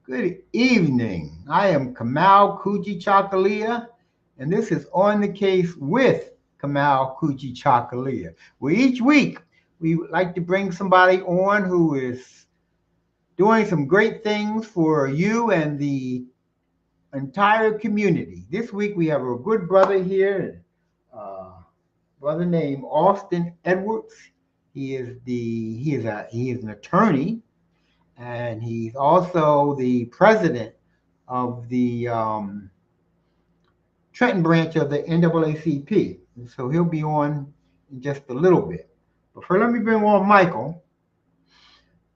Good evening. I am Kamau Kujichagulia, and this is On the Case with Kamau Kujichagulia. Where each week we would like to bring somebody on who is doing some great things for you and the entire community. This week we have a good brother here, uh, brother named Austin Edwards. He is an attorney, and he's also the president of the Trenton branch of the NAACP. And so he'll be on in just a little bit. But first, let me bring on Michael.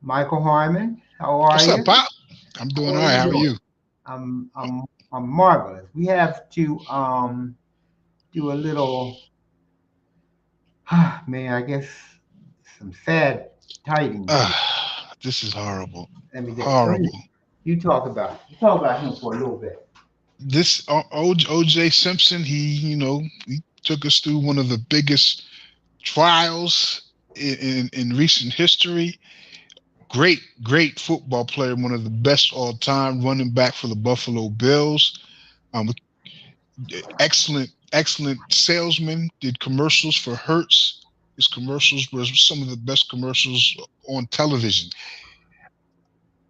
Michael Harmon, how are What's you? up, Pop? I'm doing How all are right. you How are doing? you? I'm marvelous. We have to do a little, man. I guess some sad tidings here. This is horrible. Let me Horrible. you talk about him for a little bit. This OJ Simpson, he took us through one of the biggest trials in recent history. Great football player, one of the best all time, running back for the Buffalo Bills. Um, excellent salesman. Did commercials for Hertz. His commercials were some of the best commercials on television.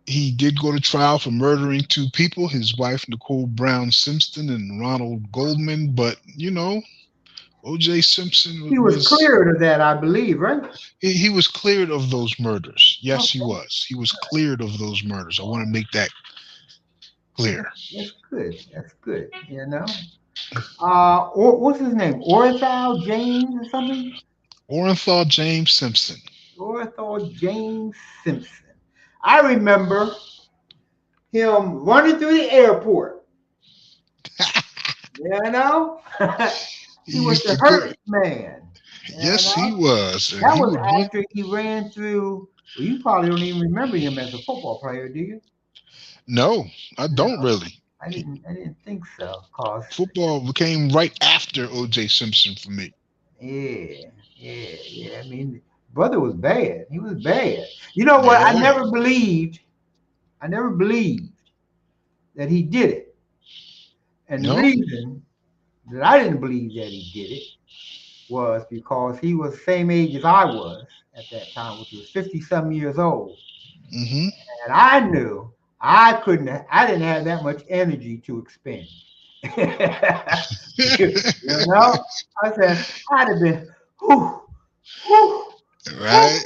He did go to trial for murdering two people, his wife Nicole Brown Simpson and Ronald Goldman. But O.J. Simpson He was was cleared of that, I believe, right? he was cleared of those murders. Yes, he Okay. was. He was cleared of those murders. I want to make that clear. That's good. That's good. What's his name? Orthal James or something? Orenthal James Simpson. Orthal James Simpson. I remember him running through the airport. You know, he He was used the to go. hurt man. You Yes, he know, was, and that he was would run. after he ran through. Well, you probably don't even remember him as a football player, do you? No, I No, don't really. I didn't. I didn't think so. Cause Football came right after O.J. Simpson for me. yeah, yeah. I mean, brother was bad. He was bad. You know what? I Yeah. never believed. I never believed that he did it. And the No. reason that I didn't believe that he did it was because he was the same age as I was at that time, which was 50 some years old. Hmm. And I knew I didn't have that much energy to expend. I said, I'd have been, whew, whew, Right.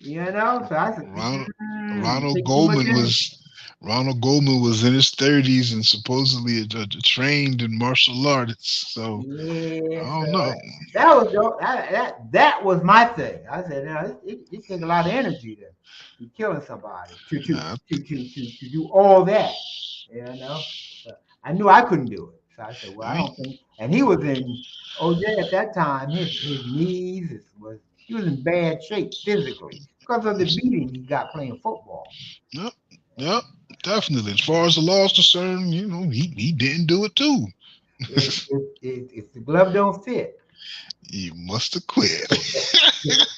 whew. So I said, Ronald Ronald take too much Goldman energy. was Ronald Goldman was in his 30s and supposedly trained in martial arts. So I Yeah, so don't know. that was my thing. I said, it takes a lot of energy to be killing somebody Uh, to do all that. So I knew I couldn't do it. So I said, well, I I, don't think. And he was in OJ at that time. His knees was he was in bad shape physically because of the beating he got playing football. yep, yep, definitely. As far as the law is concerned, he didn't do it too. If the glove don't fit. He must have quit.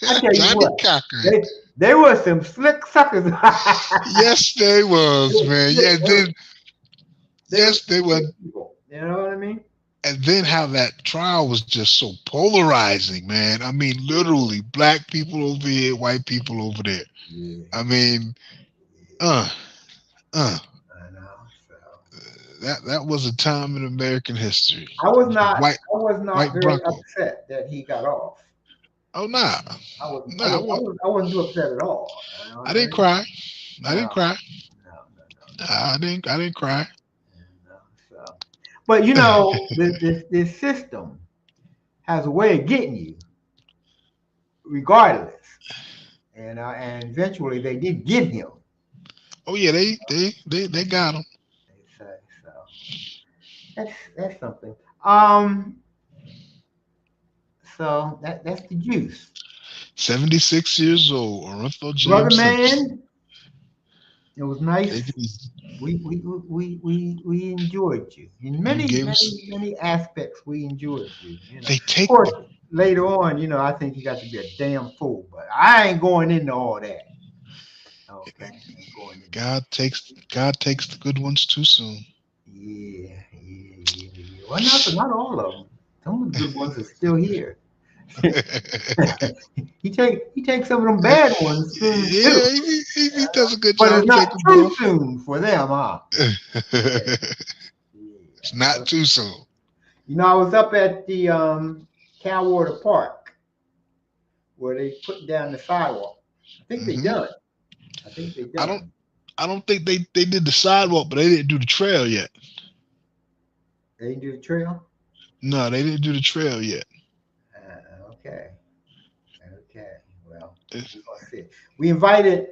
I tell you Johnny what, Cochran. they were some slick suckers. Yes, they was, man. Yeah, then They were yes, they were. slick people. You know what I mean? And then how that trial was just so polarizing, man. I mean, literally, black people over here, white people over there. Yeah, I mean, uh, uh, I know. So that was a time in American history. I was not, White I was not white very Bronco. upset that he got off. Oh nah, nah. I wasn't too upset at all. You know what I I didn't mean? cry. I didn't No, cry. no. I didn't cry. No. So, but this system has a way of getting you, regardless. And eventually they did get him. Oh yeah, they got him. They say so. That's something. Um, that's the juice, 76 years old. Orenthal brother James Simpson. man. It was nice. Taking his, We enjoyed you in you many gave us. many aspects. We enjoyed you. They Of take. course, later on, I think you got to be a damn fool, but I ain't going into all that. Okay, I'm going to. God takes the good ones too soon. Yeah. Well, not all of them. Some of the good ones are still here. He takes some of them bad ones soon too, Yeah, he does a good but it's job not taking them too off. soon for them, huh? Yeah. It's Yeah. not too soon. I was up at the Calwater Park where they put down the sidewalk. I think they Hmm. done. I think they I don't done. I don't think they did the sidewalk, but they didn't do the trail yet. They didn't do the trail. No, they didn't do the trail yet. Okay. Okay. Well, It's- we're gonna see. We invited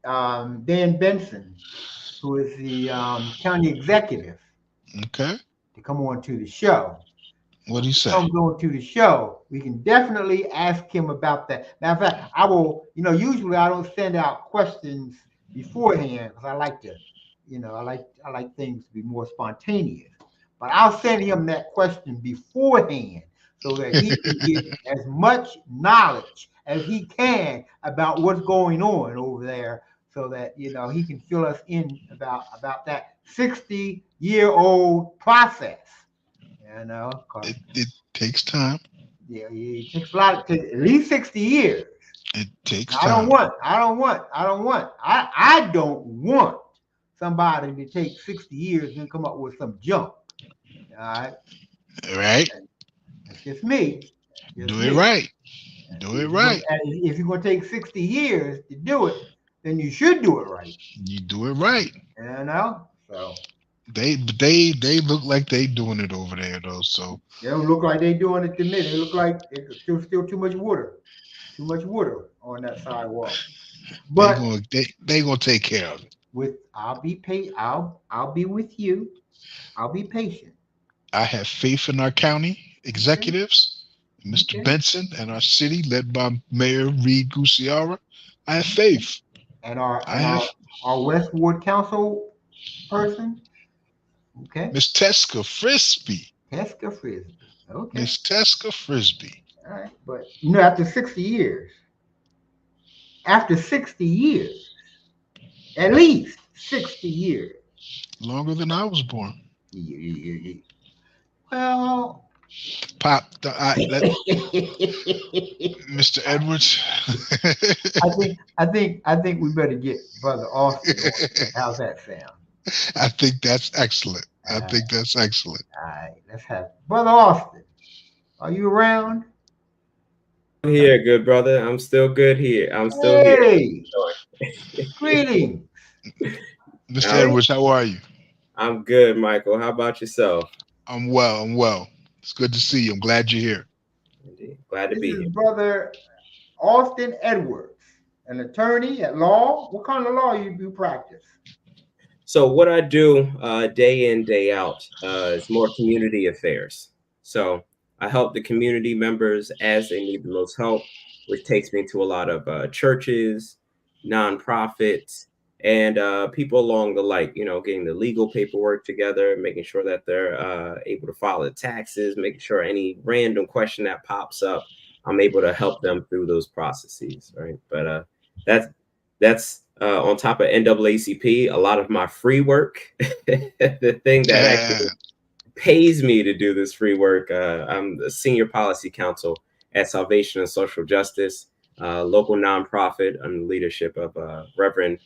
Dan Benson, who is the county executive, Okay. to come on to the show. So What do if you he say? comes on to the show, we can definitely ask him about that. Matter of fact, I will, usually I don't send out questions beforehand because I like to, I like things to be more spontaneous. But I'll send him that question beforehand so that he can get as much knowledge as he can about what's going on over there so that he can fill us in about that 60-year-old process. 'Cause It takes time. yeah, it takes a lot, at least 60 years. It takes I don't time. want, I don't want, I don't want, I don't want somebody to take 60 years and come up with some junk. All right. Right? That's just me. That's just Do it me. right. And Do see, it right. if you're going to take 60 years to do it, then you should do it right. You do it right. So They look like they doing it over there though. So they don't look like they doing it to me. They look like it's still too much water on that sidewalk. But they gonna take care of it. I'll be with you. I'll be patient. I have faith in our county Okay. executives, Mr. Okay. Benson, and our city led by Mayor Reed Guciara. I have faith. And our I and have our West Ward Council person. Okay. Miss Teska Frisbee. Teska Frisbee. Okay. Miss Teska Frisbee. All right. But after 60 years, at least 60 years. Longer than I was born. Well, Pop, I Mr. Edwards. think we better get Brother Austin on. How's that sound? I think that's excellent. I Uh, think that's excellent. all right, let's have Brother Austin. Are you around? I'm here, good brother. I'm still good here. I'm still here. Hey, greetings. Mr. I'm, Edwards, how are you? I'm good, Michael. How about yourself? I'm well. I'm well. It's good to see you. I'm glad you're here. Indeed. Glad to This be is here. Brother Austin Edwards, an attorney at law. What kind of law you practice? So what I do day in, day out is more community affairs. So I help the community members as they need the most help, which takes me to a lot of churches, nonprofits, and people along the like, getting the legal paperwork together, making sure that they're able to file the taxes, making sure any random question that pops up, I'm able to help them through those processes, right? But that's on top of NAACP, a lot of my free work, the thing that actually pays me to do this free work. I'm the senior policy counsel at Salvation and Social Justice, local nonprofit under the leadership of Reverend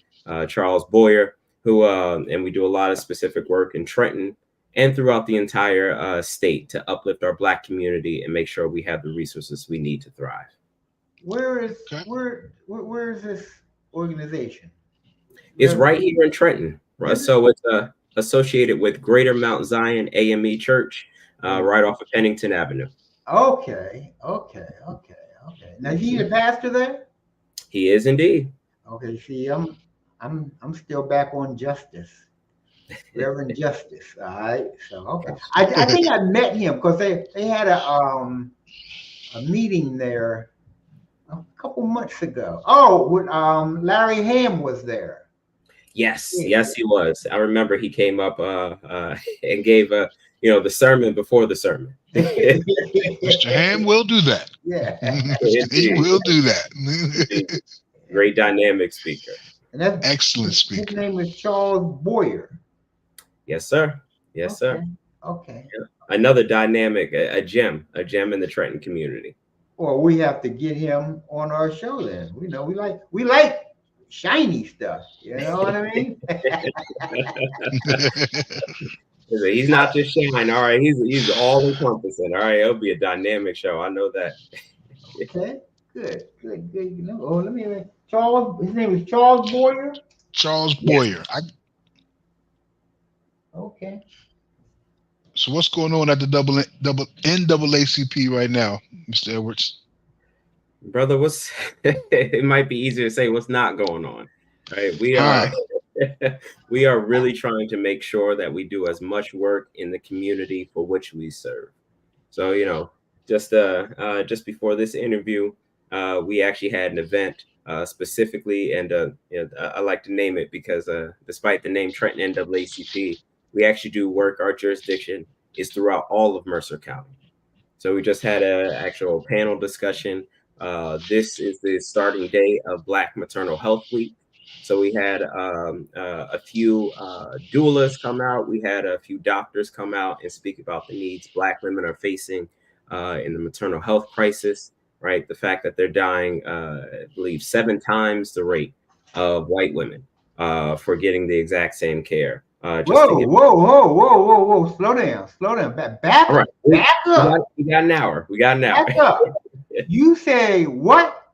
Charles Boyer, and we do a lot of specific work in Trenton and throughout the entire state to uplift our Black community and make sure we have the resources we need to thrive. Where is this organization? It's right here in Trenton. Right? So it's associated with Greater Mount Zion AME Church, right off of Pennington Avenue. Okay. Now he the pastor there? He is indeed. Okay. See, I'm still back on justice, Reverend Justice. All right. So okay, I think I met him because they had a meeting there a couple months ago. Oh, when Larry Ham was there. Yes, yes, he was. I remember he came up and gave the sermon before the sermon. Mr. Ham will do that. Yeah, he will do that. Great dynamic speaker. And that's Excellent his speaker. name is Charles Boyer. Yes, sir. Yes, Okay. sir. Okay. Yeah. Another dynamic, a gem in the Trenton community. Well, we have to get him on our show then. We know we like shiny stuff. You know what I mean? He's not just shine. All right, he's all encompassing. All right, it'll be a dynamic show. I know that. Okay. Good. Good. Good. You know. Oh, let me. Charles. His name is Charles Boyer. Charles Yes. Boyer. Okay. So what's going on at the double NAACP right now, Mr. Edwards? Brother, it might be easier to say what's not going on. Right? We are really trying to make sure that we do as much work in the community for which we serve. So, just before this interview, we actually had an event specifically, and I like to name it because despite the name Trenton NAACP, we actually do work. Our jurisdiction is throughout all of Mercer County. So we just had an actual panel discussion. This is the starting day of Black Maternal Health Week. So we had a few doulas come out. We had a few doctors come out and speak about the needs Black women are facing in the maternal health crisis, right? The fact that they're dying, I believe, 7 times the rate of white women for getting the exact same care. Whoa, whoa, whoa, whoa, whoa, whoa! Slow down, slow down. Back All right. up. We got an hour. Back up. You say what?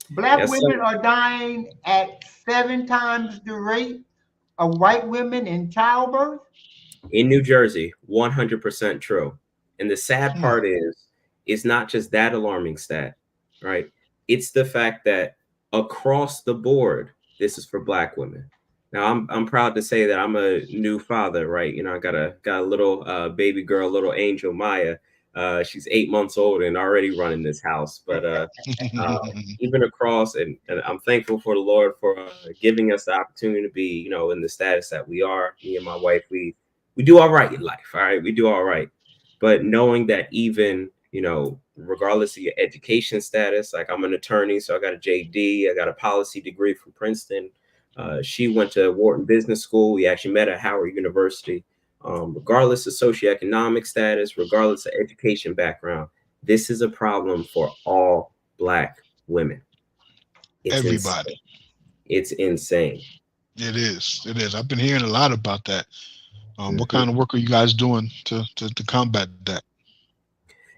Black Yes, women sir. are dying at 7 times the rate of white women in childbirth? In New Jersey, 100% true. And the sad part is, it's not just that alarming stat, right? It's the fact that across the board, this is for Black women. Now, I'm proud to say that I'm a new father, right? You know, I got a little baby girl, little angel Maya. She's 8 months old and already running this house. But even across, and I'm thankful for the Lord for giving us the opportunity to be, you know, in the status that we are. Me and my wife, we do all right in life. All right, we do all right. But knowing that even, you know, regardless of your education status, like I'm an attorney, so I got a JD, I got a policy degree from Princeton. She went to Wharton Business School. We actually met at Howard University. Regardless of socioeconomic status, regardless of education background, this is a problem for all Black women. It's everybody. Insane. It's insane. It is. It is. I've been hearing a lot about that. What kind of work are you guys doing to combat that?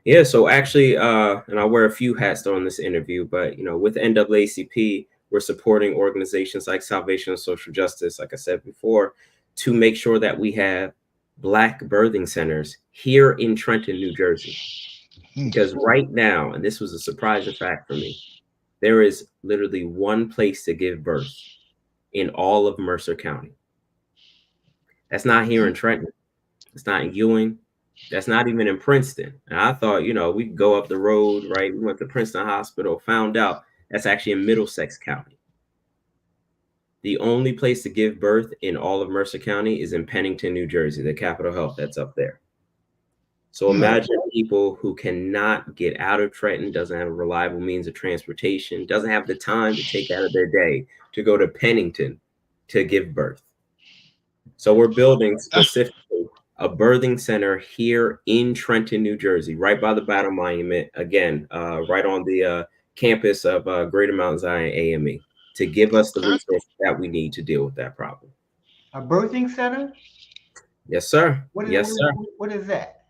Yeah, so actually, and I'll wear a few hats on this interview, but you know, with NAACP, we're supporting organizations like Salvation and Social Justice, like I said before, to make sure that we have Black birthing centers here in Trenton, New Jersey. Because right now, and this was a surprising fact for me, there is literally one place to give birth in all of Mercer County. That's not here in Trenton. It's not in Ewing. That's not even in Princeton. And I thought, you know, we could go up the road, right? We went to Princeton Hospital, found out that's actually in Middlesex County. The only place to give birth in all of Mercer County is in Pennington, New Jersey, the Capitol Health that's up there. So imagine people who cannot get out of Trenton, doesn't have a reliable means of transportation, doesn't have the time to take out of their day to go to Pennington to give birth. So we're building specifically a birthing center here in Trenton, New Jersey, right by the Battle Monument, again, right on the campus of Greater Mount Zion AME, to give us the resources that we need to deal with that problem. A birthing center? Yes, sir. Sir. What is that?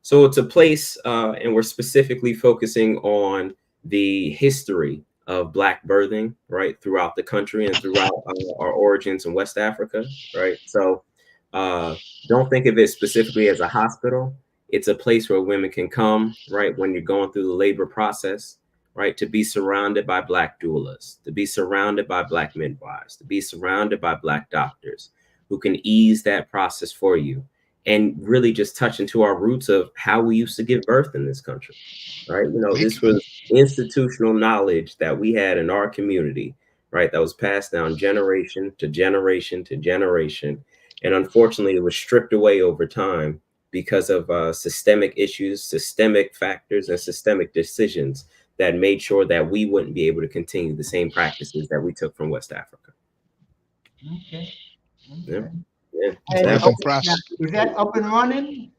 So it's a place, and we're specifically focusing on the history of Black birthing, right, throughout the country and throughout our origins in West Africa, right? So don't think of it specifically as a hospital. It's a place where women can come, right, when you're going through the labor process, right, to be surrounded by Black doulas, to be surrounded by Black midwives, to be surrounded by Black doctors who can ease that process for you. And really just touch into our roots of how we used to give birth in this country, right? You know, this was institutional knowledge that we had in our community, right? That was passed down generation to generation to generation. And unfortunately, it was stripped away over time because of systemic issues, systemic factors, and systemic decisions that made sure that we wouldn't be able to continue the same practices that we took from West Africa. Okay. Yeah. Okay. Yeah. And That- Birthing now, process. is that up and running?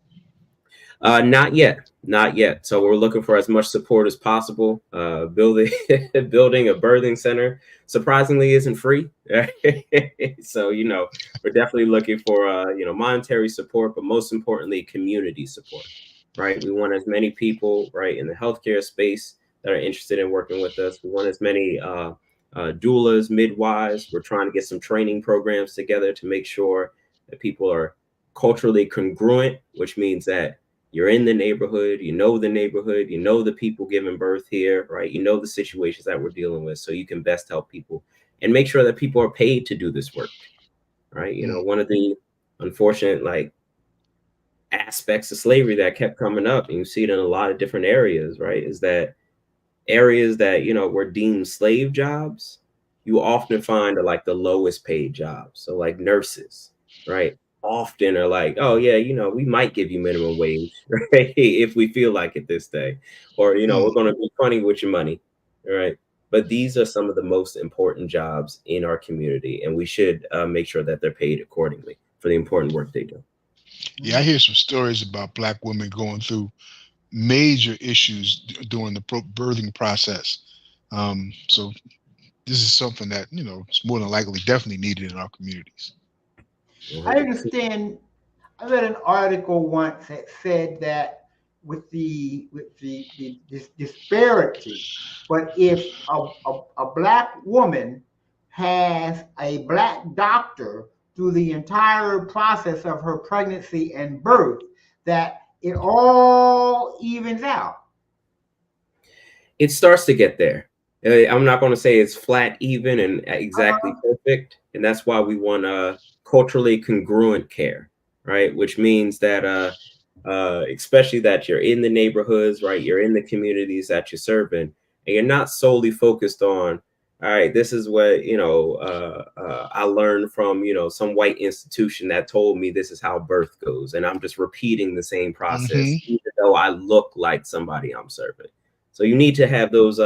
Not yet, not yet. So we're looking for as much support as possible. Building building a birthing center surprisingly isn't free. So we're definitely looking for monetary support, but most importantly, community support. Right. We want as many people right in the healthcare space that are interested in working with us. We want as many doulas, midwives. We're trying to get some training programs together to make sure that people are culturally congruent, which means that you're in the neighborhood, you know the people giving birth here, right? You know the situations that we're dealing with, so you can best help people and make sure that people are paid to do this work, right? One of the unfortunate aspects of slavery that kept coming up, and you see it in a lot of different areas, right? Is that areas that were deemed slave jobs, you often find are like the lowest paid jobs. So like nurses, right? Often are like, oh yeah, we might give you minimum wage, right? If we feel like it this day, or we're going to be funny with your money, right? But these are some of the most important jobs in our community, and we should make sure that they're paid accordingly for the important work they do. Yeah, I hear some stories about Black women going through major issues during the birthing process. So this is something that it's more than likely definitely needed in our communities. I understand. I read an article once that said that with this disparity, but if a black woman has a black doctor through the entire process of her pregnancy and birth, that it all evens out. It starts to get there. I'm not going to say it's flat, even, and exactly perfect. And that's why we want culturally congruent care, right? Which means that, especially that you're in the neighborhoods, right? You're in the communities that you're serving, and you're not solely focused on, all right, this is what, I learned from, some white institution that told me this is how birth goes. And I'm just repeating the same process, even though I look like somebody I'm serving. So you need to have those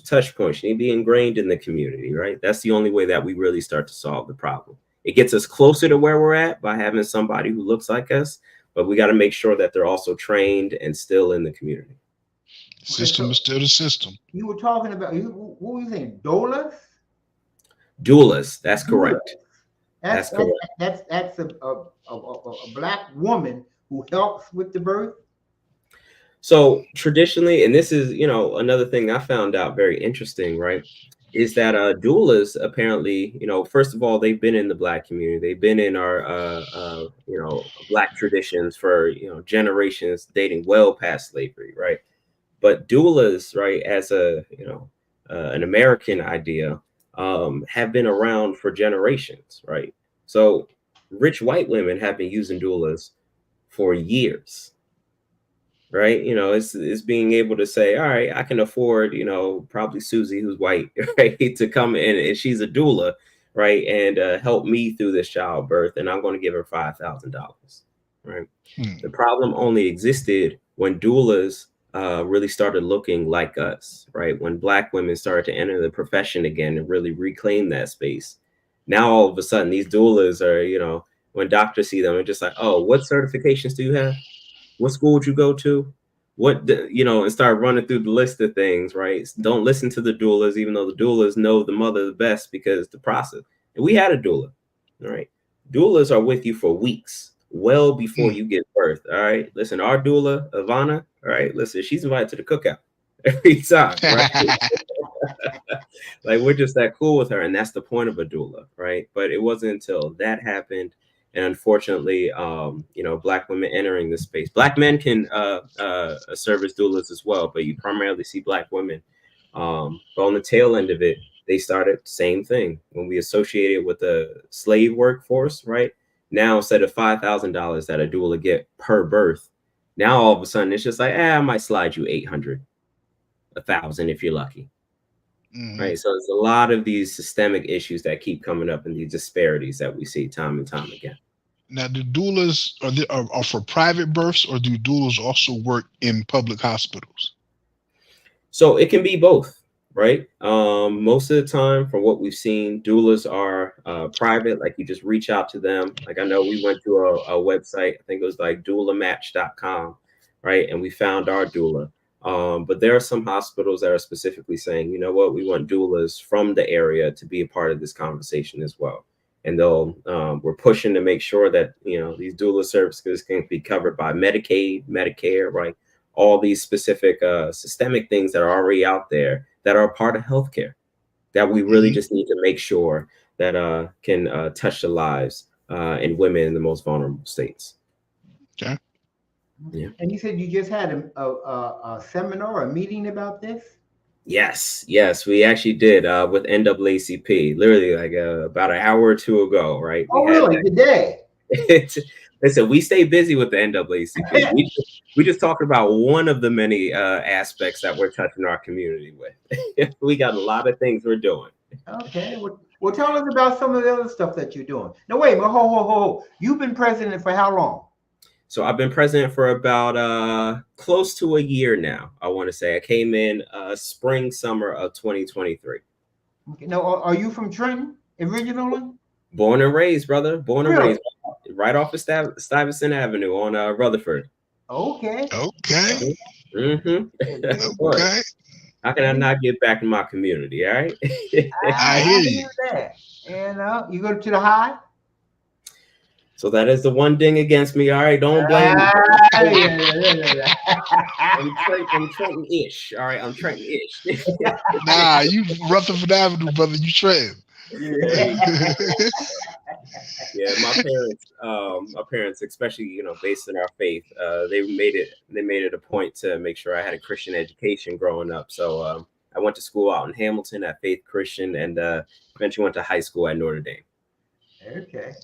touch points. You need to be ingrained in the community, right? That's the only way that we really start to solve the problem. It gets us closer to where we're at by having somebody who looks like us, but we got to make sure that they're also trained and still in the community. System is still the system. You were talking about what were you saying? Doulas? Doulas, that's correct. That's correct. That's a black woman who helps with the birth. So traditionally, and this is, another thing I found out very interesting, right, is that doulas apparently, first of all, they've been in the Black community. They've been in our, Black traditions for, generations dating well past slavery, right? But doulas, right, as an American idea, have been around for generations, right? So rich white women have been using doulas for years. Right. It's being able to say, all right, I can afford, probably Susie, who's white, right, to come in, and she's a doula, right, and help me through this childbirth, and I'm going to give her $5,000. Right. The problem only existed when doulas really started looking like us, right? When Black women started to enter the profession again and really reclaim that space. Now, all of a sudden, these doulas are, when doctors see them, they're just like, oh, what certifications do you have? What school would you go to? And start running through the list of things, right? Don't listen to the doulas, even though the doulas know the mother the best, because the process. And we had a doula, all right? Doulas are with you for weeks, well before you give birth, all right? Listen, our doula, Ivana, all right, listen, she's invited to the cookout every time, right? Like, we're just that cool with her, and that's the point of a doula, right? But it wasn't until that happened, and unfortunately, Black women entering this space. Black men can serve as doulas as well, but you primarily see Black women. But on the tail end of it, they started same thing. When we associated with the slave workforce, right? Now, instead of $5,000 that a doula get per birth, now all of a sudden it's just like, I might slide you 800, 1,000 if you're lucky. Right. So there's a lot of these systemic issues that keep coming up, and these disparities that we see time and time again. Now, the doulas are for private births, or do doulas also work in public hospitals? So it can be both. right? Most of the time, from what we've seen, doulas are private. Like you just reach out to them. Like I know we went to a website, I think it was like doulamatch.com, right? And we found our doula. But there are some hospitals that are specifically saying, you know what, we want doulas from the area to be a part of this conversation as well. And we're pushing to make sure that, you know, these doula services can be covered by Medicaid, Medicare, right? All these specific systemic things that are already out there that are part of healthcare that we really just need to make sure that can touch the lives and women in the most vulnerable states. Okay. Yeah. And you said you just had a seminar, a meeting about this? Yes, we actually did with NAACP, literally like about an hour or two ago, right? Oh, really? Today? Listen, we stay busy with the NAACP. We just talked about one of the many aspects that we're touching our community with. We got a lot of things we're doing. Okay. Well, tell us about some of the other stuff that you're doing. No, wait, but ho. You've been president for how long? So I've been president for about close to a year now. I want to say I came in spring, summer of 2023. Okay. Now, are you from Trenton originally? Born and raised, brother. Born and Really? raised right off of Stuyvesant Avenue on Rutherford. Okay. Okay. Mm-hmm. Okay. How can I not get back in my community? All right. I hear you. That. And you go to the high? So that is the one thing against me. All right, don't blame me. I'm Trenton-ish. All right, I'm Trenton-ish. Nah, you Rutherford Avenue, brother. You Trenton. Yeah, my parents, especially, you know, based on our faith, they made it a point to make sure I had a Christian education growing up. So I went to school out in Hamilton at Faith Christian, and eventually went to high school at Notre Dame. Okay.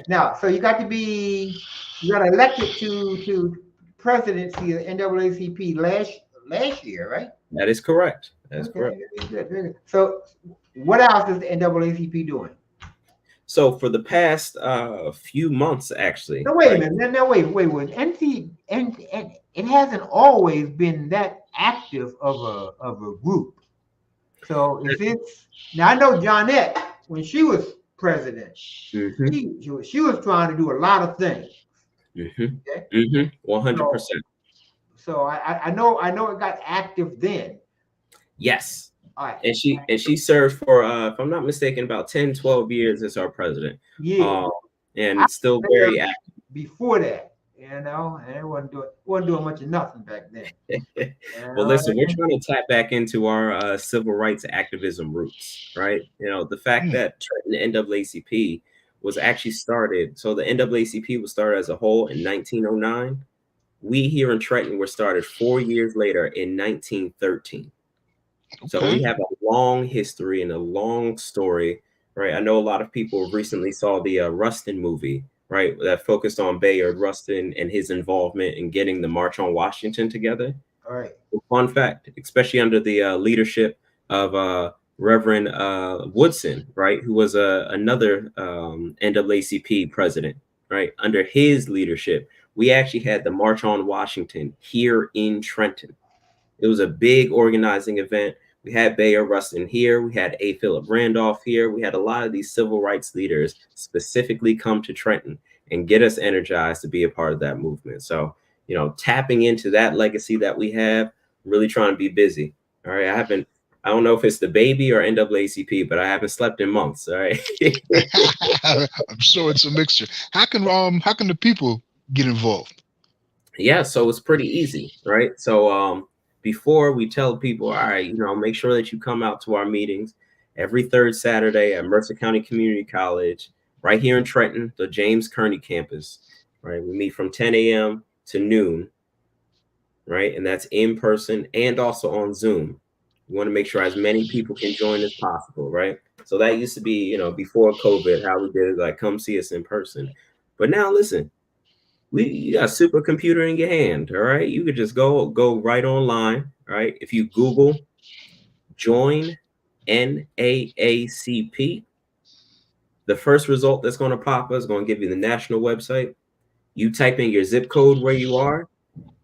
Now, so you got elected to presidency of NAACP last year, right? That is correct. That's correct. Very good. So, what else is the NAACP doing? So for the past few months, actually. No, wait a minute. No, wait. And it hasn't always been that active of a group. So if it's now, I know Johnette, when she was president, she was trying to do a lot of things. 100%. So I know it got active then. Yes. All right. And she served for if I'm not mistaken about 10, 12 years as our president. Yeah. And still very active. Before that, you know, and it wasn't doing much of nothing back then. Well, listen, we're trying to tap back into our civil rights activism roots, right? You know, the fact that the NAACP was actually started. So the NAACP was started as a whole in 1909. We here in Trenton were started 4 years later in 1913. So we have a long history and a long story, right? I know a lot of people recently saw the Rustin movie, right? That focused on Bayard Rustin and his involvement in getting the March on Washington together. All right. Fun fact, especially under the leadership of Reverend Woodson, right? Who was another NAACP president, right? Under his leadership, we actually had the March on Washington here in Trenton. It was a big organizing event. We had Bayard Rustin here. We had A. Philip Randolph here. We had a lot of these civil rights leaders specifically come to Trenton and get us energized to be a part of that movement. So, you know, tapping into that legacy that we have, really trying to be busy. All right. I don't know if it's the baby or NAACP, but I haven't slept in months. All right. I'm sure it's a mixture. How can the people get involved? Yeah, so it's pretty easy, right? So before we tell people, all right, you know, make sure that you come out to our meetings every third Saturday at Mercer County Community College, right here in Trenton, the James Kearney campus, right? We meet from 10 a.m. to noon, right? And that's in person and also on Zoom. We want to make sure as many people can join as possible, right? So that used to be, you know, before COVID, how we did it, like come see us in person. But now listen, you got a supercomputer in your hand, all right? You could just go right online, all right? If you Google join NAACP, the first result that's going to pop up is going to give you the national website. You type in your zip code where you are,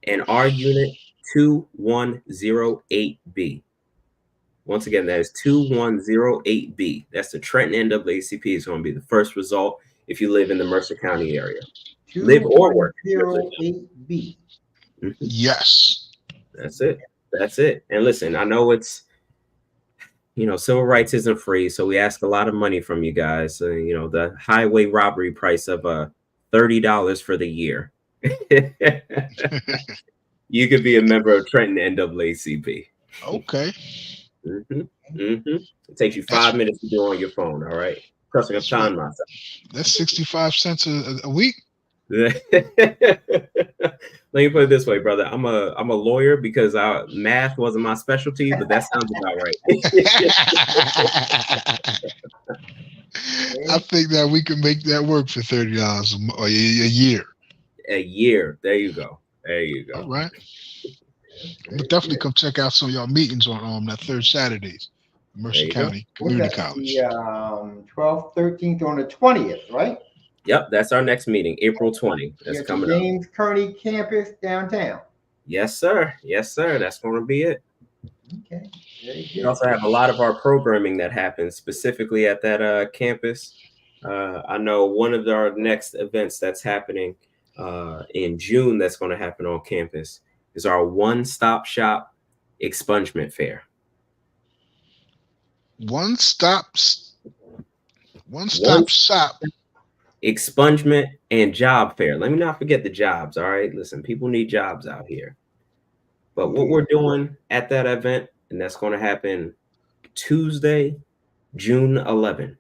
and our unit 2108B. Once again, that is 2108B. That's the Trenton NAACP. It's going to be the first result if you live in the Mercer County area. Live or work. 2108B. Yes. That's it. That's it. And listen, I know it's, civil rights isn't free, so we ask a lot of money from you guys. So, the highway robbery price of $30 for the year. You could be a member of Trenton NAACP. Okay. It takes you 5 minutes to do on your phone. All right. Pressing a time myself. That's 65 cents a week. Let me put it this way, brother. I'm a lawyer because math wasn't my specialty, but that sounds about right. I think that we can make that work for $30 a year. A year. There you go. There you go. All right. But definitely come check out some of y'all meetings on that third Saturdays, Mercer County Community College. The 12th, 13th, on the 20th, right? Yep, that's our next meeting, April 20. That's coming up. James Kearney campus downtown. Yes, sir. Yes, sir. That's going to be it. Okay. Very good. We also have a lot of our programming that happens specifically at that campus. I know one of our next events that's happening in June that's going to happen on campus is our one-stop shop expungement fair. One stop shop. Expungement and job fair. Let me not forget the jobs. All right. Listen, people need jobs out here. But what we're doing at that event, and that's going to happen Tuesday, June 11.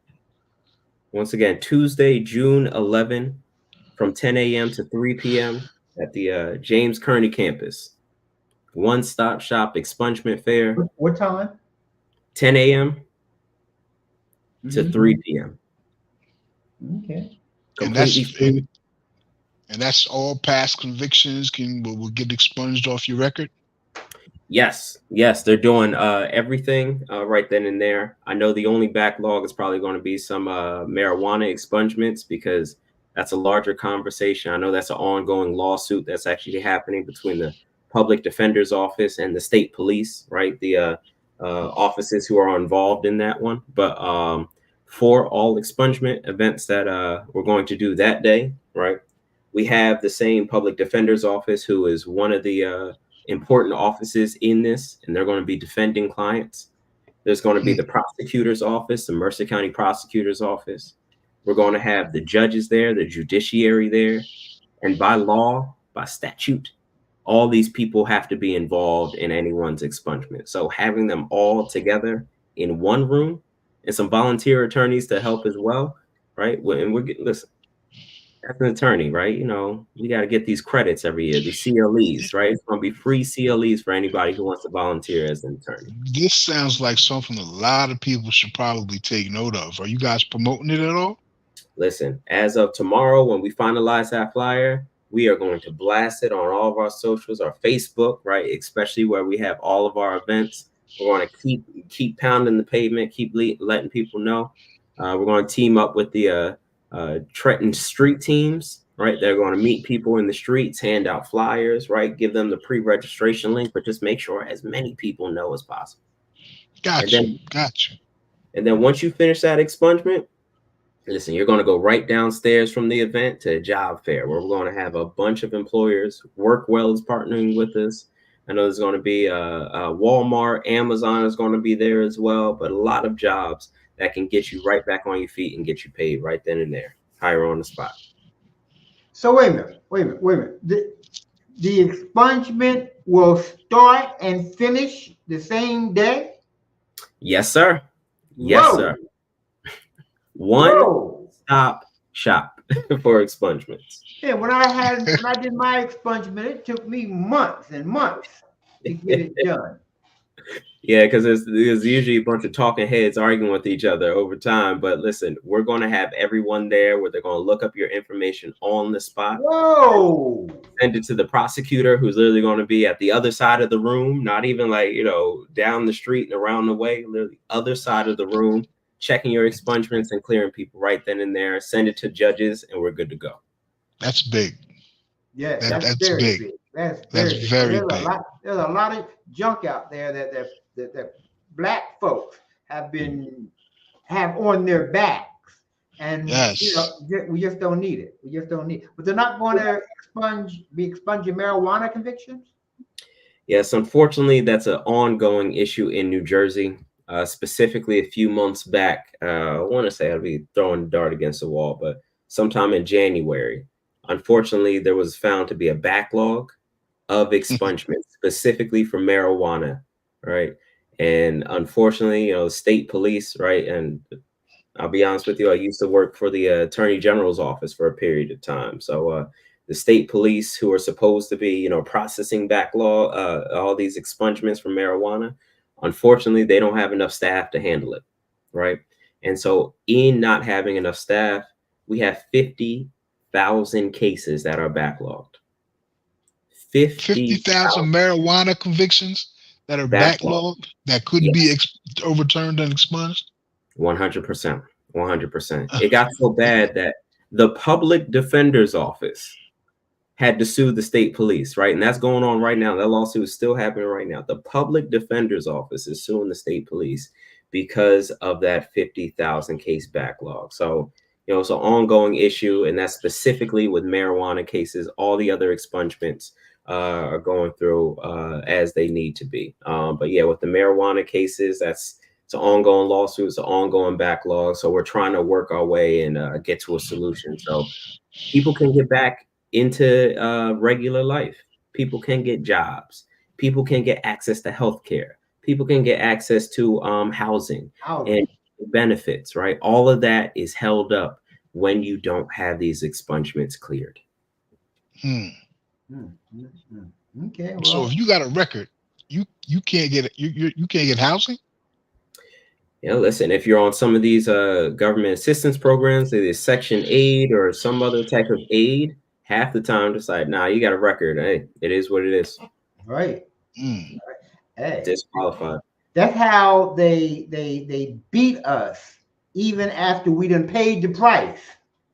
Once again, Tuesday, June 11, from 10 a.m. to 3 p.m. at the James Kearney campus. One-stop shop expungement fair. What time? 10 a.m. to 3 p.m. Okay. And that's all past convictions will get expunged off your record? Yes, they're doing everything right then and there. I know the only backlog is probably going to be some marijuana expungements because that's a larger conversation. I know that's an ongoing lawsuit that's actually happening between the public defender's office and the state police, right? The offices who are involved in that one. But for all expungement events that we're going to do that day, right? We have the same public defender's office who is one of the important offices in this, and they're going to be defending clients. There's going to be the prosecutor's office, the Mercer County prosecutor's office. We're going to have the judges there, the judiciary there. And by law, by statute, all these people have to be involved in anyone's expungement. So having them all together in one room and some volunteer attorneys to help as well, right? And listen, as an attorney, right? We got to get these credits every year, these CLEs, right? It's going to be free CLEs for anybody who wants to volunteer as an attorney. This sounds like something a lot of people should probably take note of. Are you guys promoting it at all? Listen, as of tomorrow, when we finalize that flyer, we are going to blast it on all of our socials, our Facebook, right? Especially where we have all of our events. We're going to keep pounding the pavement, keep letting people know. We're going to team up with the Trenton street teams, right? They're going to meet people in the streets, hand out flyers, right? Give them the pre-registration link, but just make sure as many people know as possible. Gotcha. And then once you finish that expungement, listen, you're going to go right downstairs from the event to a job fair where we're going to have a bunch of employers. Workwell is partnering with us. I know there's going to be Walmart, Amazon is going to be there as well, but a lot of jobs that can get you right back on your feet and get you paid right then and there, hire on the spot. So wait a minute. The expungement will start and finish the same day? Yes, sir. Yes, sir. One-stop shop for expungements. Yeah, when I did my expungement, it took me months and months to get it done. Yeah, because there's usually a bunch of talking heads arguing with each other over time. But listen, we're going to have everyone there where they're going to look up your information on the spot. Whoa! Send it to the prosecutor who's literally going to be at the other side of the room, not even like, down the street and around the way, literally other side of the room, checking your expungements and clearing people right then and there. Send it to judges and we're good to go. That's big. Yeah, that's big. That's That's very big. So very big. There's a lot of junk out there that black folks have on their backs, and Yes. we just don't need it. We just don't need it. But they're not going to be expunging marijuana convictions. Yes, unfortunately, that's an ongoing issue in New Jersey. Specifically, a few months back, I want to say I'd be throwing a dart against the wall, but sometime in January, unfortunately, there was found to be a backlog of expungement specifically for marijuana, right? And unfortunately, the state police, right? And I'll be honest with you, I used to work for the Attorney General's office for a period of time. So the state police, who are supposed to be, processing backlog, all these expungements for marijuana, unfortunately, they don't have enough staff to handle it, right? And so in not having enough staff, we have 50,000 cases that are backlogged. 50,000 marijuana convictions that are backlogged that couldn't be overturned and expunged. 100%. 100%. It got so bad that the public defender's office had to sue the state police, right? And that's going on right now. That lawsuit is still happening right now. The public defender's office is suing the state police because of that 50,000 case backlog. So, it's an ongoing issue, and that's specifically with marijuana cases. All the other expungements are going through as they need to be. But yeah, with the marijuana cases, it's an ongoing lawsuit. It's an ongoing backlog. So we're trying to work our way and get to a solution so people can get back into regular life. People can get jobs. People can get access to healthcare. People can get access to housing and benefits, right? All of that is held up when you don't have these expungements cleared. Okay. Well, so if you got a record, you can't get you can't get housing. Listen, if you're on some of these government assistance programs, either Section 8 or some other type of aid, half the time it's like, nah, you got a record. Hey, it is what it is. Right. Hey, disqualified. That's how they beat us even after we done paid the price.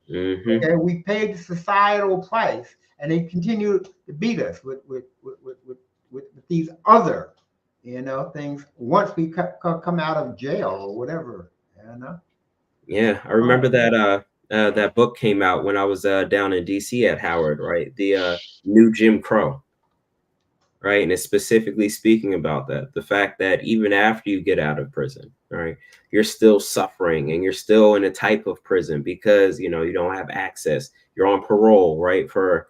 Okay, we paid the societal price, and they continue to beat us with these other things once we come out of jail or whatever. Yeah, I remember that that book came out when I was down in DC at Howard, right? The New Jim Crow. Right. And it's specifically speaking about that, the fact that even after you get out of prison, right, you're still suffering and you're still in a type of prison because, you don't have access. You're on parole, right? For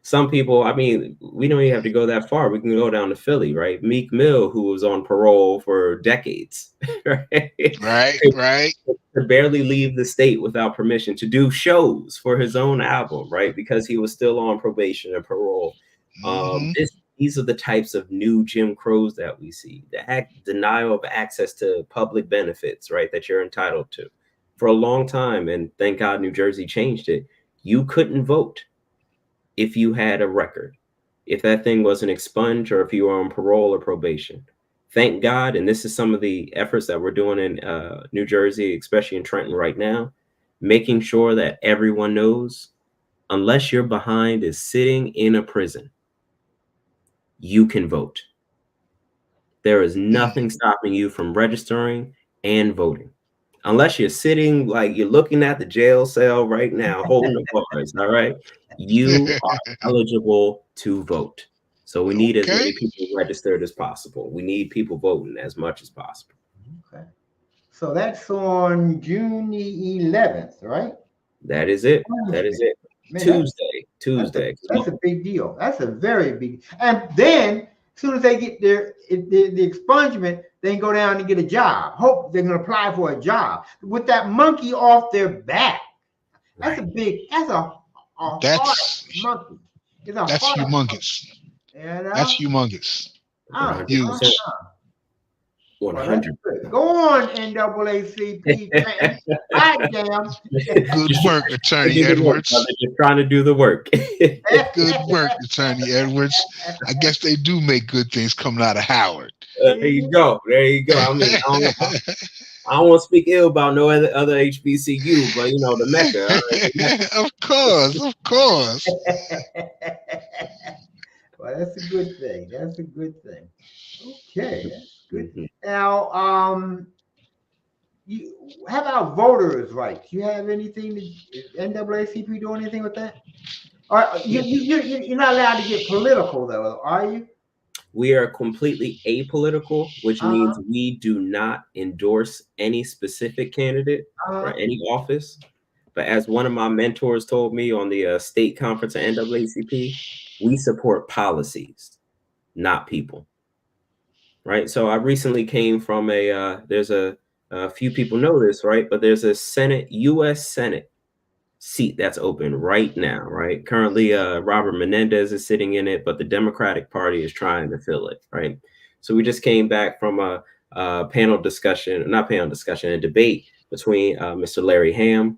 some people, I mean, we don't even have to go that far. We can go down to Philly, right? Meek Mill, who was on parole for decades, right. To barely leave the state without permission to do shows for his own album, right? Because he was still on probation and parole. These are the types of new Jim Crows that we see. The denial of access to public benefits, right, that you're entitled to. For a long time, and thank God New Jersey changed it, you couldn't vote if you had a record, if that thing wasn't expunged or if you were on parole or probation. Thank God, and this is some of the efforts that we're doing in New Jersey, especially in Trenton right now, making sure that everyone knows, unless your behind is sitting in a prison, you can vote. There is nothing stopping you from registering and voting. Unless you're sitting, like you're looking at the jail cell right now, holding the bars, all right? You are eligible to vote. So we need as many people registered as possible. We need people voting as much as possible. Okay. So that's on June the 11th, right? That is it. That is it. Man, Tuesday. That's a big deal. That's a very big. And then as soon as they get the expungement, they can go down and get a job. Hope they're going to apply for a job with that monkey off their back. That's a big. That's a hard monkey. That's humongous. That's humongous. Huge. 100. Go on, NAACP. Goddamn. Good work, Attorney Edwards. Just trying to do the work. Good work, Attorney Edwards. I guess they do make good things coming out of Howard. There you go. I mean, I don't want to speak ill about no other HBCU, but you know, the Mecca. All right, the Mecca. Of course, of course. Well, that's a good thing. That's a good thing. Okay, that's good. Mhm. Now, you how about voters' rights? You have anything to is NAACP doing anything with that? Or Yeah. you're not allowed to get political though, are you? We are completely apolitical, which means Uh-huh. we do not endorse any specific candidate or Uh-huh. any office. But as one of my mentors told me on the state conference at NAACP, we support policies, not people. Right. So I recently came from there's a few people know this, right? But there's a U.S. Senate seat that's open right now, right? Currently, Robert Menendez is sitting in it, but the Democratic Party is trying to fill it, right? So we just came back from a panel discussion, not panel discussion, a debate between Mr. Larry Ham,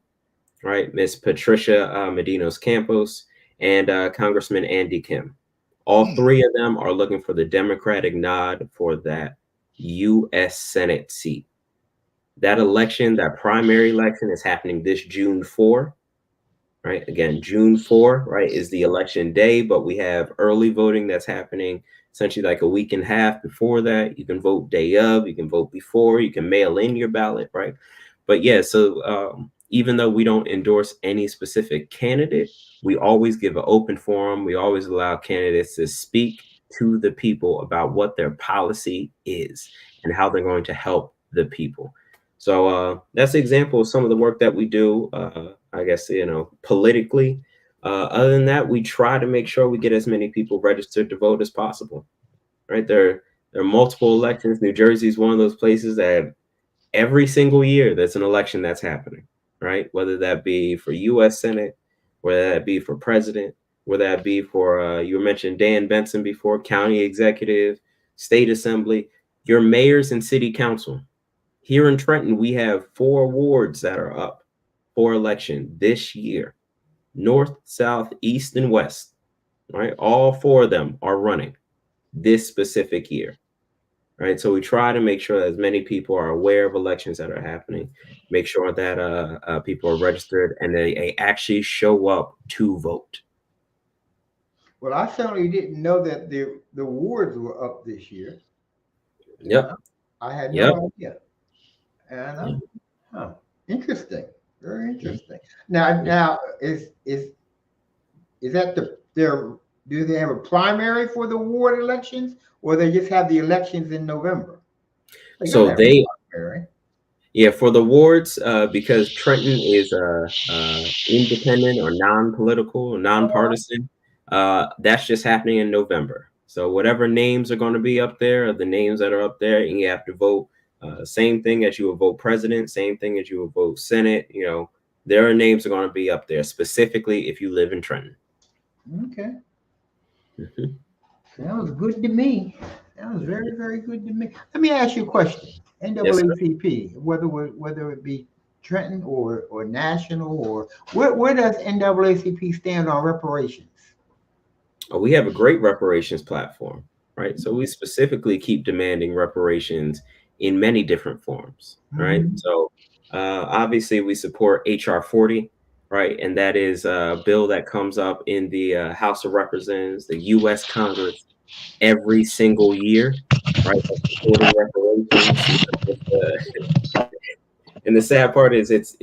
right, Miss Patricia Medinos Campos, and Congressman Andy Kim. All Hmm. three of them are looking for the Democratic nod for that U.S. Senate seat. That election, that primary election, is happening this June 4, right? Again, June 4, right, is the election day, but we have early voting that's happening essentially like a week and a half before that. You can vote day of, you can vote before, you can mail in your ballot, right? But yeah, so even though we don't endorse any specific candidate, we always give an open forum. We always allow candidates to speak to the people about what their policy is and how they're going to help the people. So that's an example of some of the work that we do. I guess politically. Other than that, we try to make sure we get as many people registered to vote as possible. Right there are multiple elections. New Jersey is one of those places that every single year there's an election that's happening. Right, whether that be for U.S. Senate, whether that be for president, whether that be for you mentioned Dan Benson before, county executive, state assembly, your mayors and city council. Here in Trenton, we have 4 wards that are up for election this year: North, South, East, and West. Right, all 4 of them are running this specific year. Right, so we try to make sure that as many people are aware of elections that are happening, make sure that people are registered and they actually show up to vote. Well, I certainly didn't know that the awards were up this year. Yep. I had Yep. no idea. And Yep. huh, interesting, very Mhm. interesting. Now is that their do they have a primary for the ward elections, or they just have the elections in November? They got to So have a they primary. Yeah, for the wards, because Trenton is independent or non-political or nonpartisan, that's just happening in November. So whatever names are going to be up there are the names that are up there, and you have to vote. Same thing as you would vote president, same thing as you would vote Senate. There are names are going to be up there specifically if you live in Trenton. Okay, Mhm. sounds good to me. Sounds very, very good to me. Let me ask you a question. Yes, sir. NAACP, whether it be Trenton or national, or where does NAACP stand on reparations? We have a great reparations platform, right? So we specifically keep demanding reparations in many different forms, right? Mhm. So obviously we support HR 40, right? And that is a bill that comes up in the House of Representatives, the U.S. Congress, every single year, right? That's supporting reparations. And the sad part is it's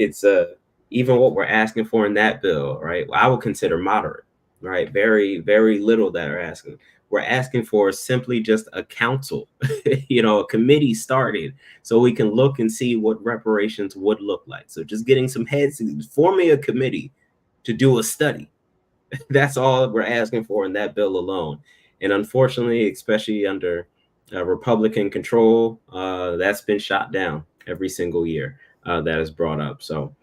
even what we're asking for in that bill, right? I would consider moderate, right? Very, very little that are asking. We're asking for simply just a council, a committee started so we can look and see what reparations would look like. So just getting some heads, forming a committee to do a study. That's all we're asking for in that bill alone. And unfortunately, especially under Republican control, that's been shot down every single year that is brought up. So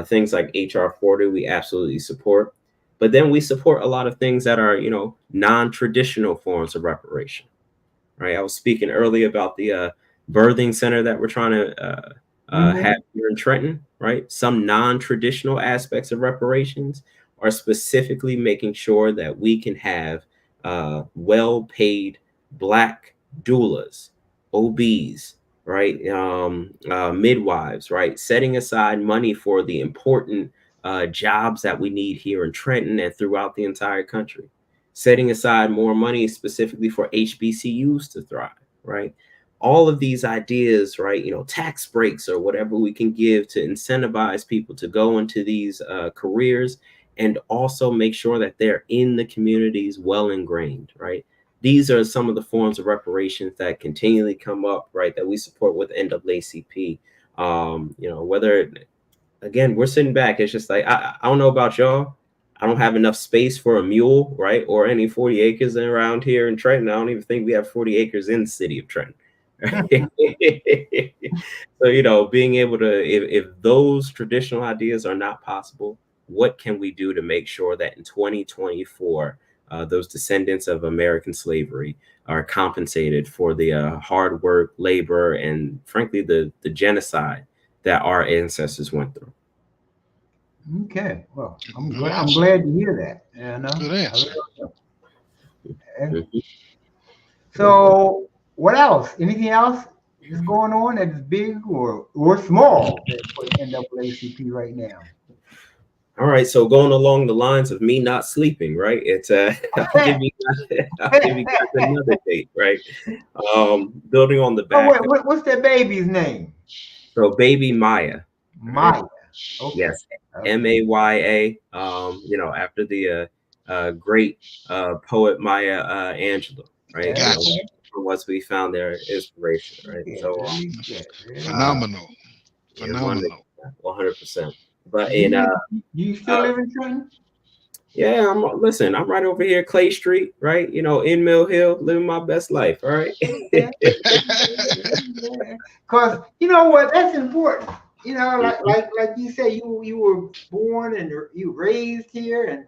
things like HR 40, we absolutely support. But then we support a lot of things that are, non-traditional forms of reparation. Right. I was speaking earlier about the birthing center that we're trying to have Mhm. here in Trenton. Right. Some non-traditional aspects of reparations are specifically making sure that we can have well-paid Black doulas, OBs, right? Midwives, right? Setting aside money for the important jobs that we need here in Trenton and throughout the entire country. Setting aside more money specifically for HBCUs to thrive, right? All of these ideas, right? Tax breaks or whatever we can give to incentivize people to go into these careers, and also make sure that they're in the communities well ingrained, right? These are some of the forms of reparations that continually come up, right? That we support with NAACP. Whether, again, we're sitting back, it's just like, I don't know about y'all. I don't have enough space for a mule, right? Or any 40 acres around here in Trenton. I don't even think we have 40 acres in the city of Trenton. So, being able to, if those traditional ideas are not possible, what can we do to make sure that in 2024, those descendants of American slavery are compensated for the hard work, labor, and frankly, the genocide that our ancestors went through? Okay, well, I'm Good glad. I'm answer. glad to hear that. You know. Good answer. Mhm. So, what else? Anything else is going on that's big or small for the NAACP right now? All right, so going along the lines of me not sleeping, right? It's I'll give you guys another date, right? Building on the Oh, back of, what's that baby's name? so baby Maya, right? Maya. Okay. Yes, Okay. Maya. After the great poet Maya Angelou, right? Gotcha. Okay. From what we found their inspiration, right? Yeah, So, very good. Very good. uh, Phenomenal. yeah, one Phenomenal. 100%. But Do you still live in Trenton? yeah, I'm right over here, Clay Street, right? In Mill Hill, living my best life. All right. Okay. Because you know what, that's important. Like you say, you were born and you raised here, and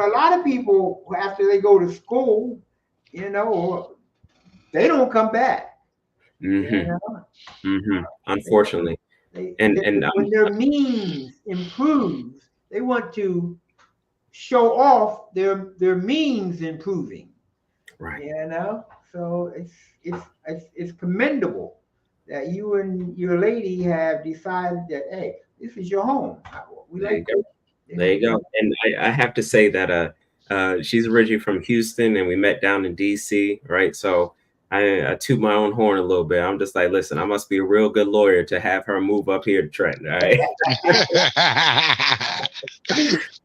a lot of people after they go to school, they don't come back. You Mm-hmm. know, Mm-hmm. they don't. Unfortunately, They, and when their means improves, they want to show off their means improving. right. So it's commendable that you and your lady have decided that, hey, this is your home. We There you like go. this. There you go. And I have to say that she's originally from Houston, and we met down in DC, right? So I toot my own horn a little bit. I'm just like, listen, I must be a real good lawyer to have her move up here to Trenton. All right.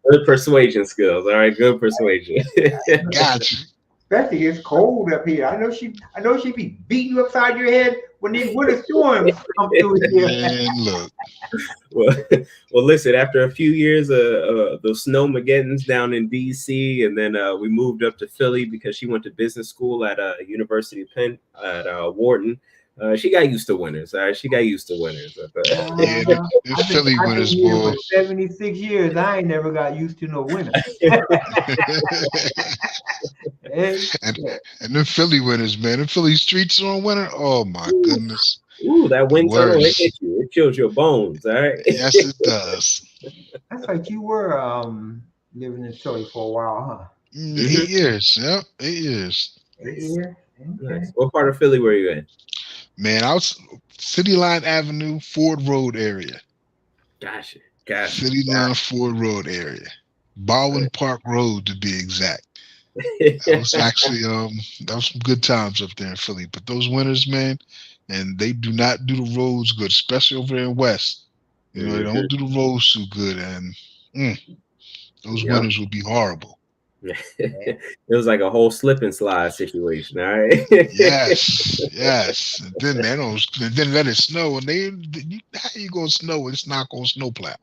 Good persuasion skills. All right. Good persuasion. Gotcha. Especially it's cold up here. I know she be beating you upside your head when these winter storms come through here. Man, look. well, listen, after a few years of the snowmageddons down in DC, and then we moved up to Philly because she went to business school at University of Penn at Wharton. She got used to winters. All right, she got used to winters. Yeah, the Philly I've been winners, here boy. for 76 years. I ain't never got used to no winter. Hey, and and the Philly winners, man. The Philly streets on winter. Oh my ooh, goodness. ooh, that The wind tunnel, it hit worst. you. It chills your bones. All right. Yes, it does. that's like you were living in Philly for a while, huh? 8 years. Yep, 8 years. 8 years. Okay. Nice. What part of Philly were you in? Man, I was City Line Avenue, Ford Road area. Gotcha. City Line Ford Road area. Baldwin Park Road to be exact. That was actually that was some good times up there in Philly. But those winters, man, and they do not do the roads good, especially over there in West. They don't do the roads too good, and those Yep. winters would be horrible. It was like a whole slip and slide situation. All right. Yes. And then then let it snow, and how you gonna snow when it's not gonna snowplow?